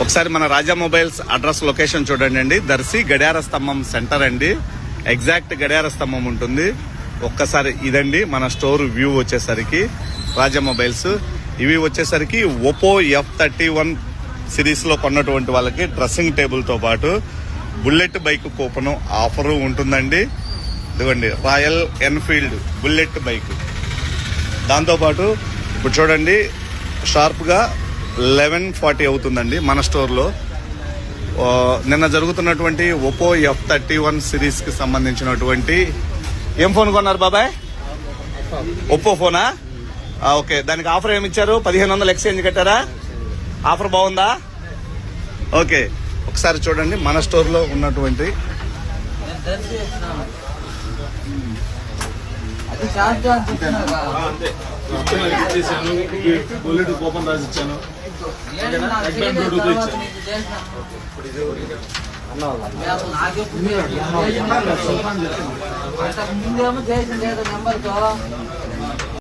ఒకసారి మన రాజా mobiles address location చూడండి అండి. దర్శి గడియార స్తంభం సెంటర్ అండి. ఎగ్జాక్ట్ గడియార స్తంభం ఉంటుంది. ఒక్కసారి ఇదండి మన స్టోర్ వ్యూ వచ్చేసరికి రాజా మొబైల్స్. ఇవి వచ్చేసరికి ఒప్పో F31 సిరీస్ లో కొన్నటువంటి వాళ్ళకి డ్రెస్సింగ్ టేబుల్ తో పాటు బుల్లెట్ బైక్ కూపన్ ఆఫర్ ఉంటుందండి. ఇదిగోండి రాయల్ ఎన్ఫీల్డ్ బుల్లెట్ బైక్. దాంతోపాటు ఇప్పుడు చూడండి షార్ప్ గా 11:40 అవుతుందండి మన స్టోర్ లో. నిన్న జరుగుతున్నటువంటి ఒప్పో F31 సిరీస్ కి సంబంధించినటువంటి ఏం ఫోన్ కొన్నారు బాబాయ్? ఒప్పో ఫోనా? ఓకే, దానికి ఆఫర్ ఏమి ఇచ్చారు? 1500 ఎక్స్చేంజ్ కట్టారా? ఆఫర్ బాగుందా? ఓకే, ఒకసారి చూడండి మన స్టోర్ లో ఉన్నటువంటి బుల్లెట్ కూపన్ రాసి ఇచ్చాను. ముందేమో చేసిన నెంబర్తో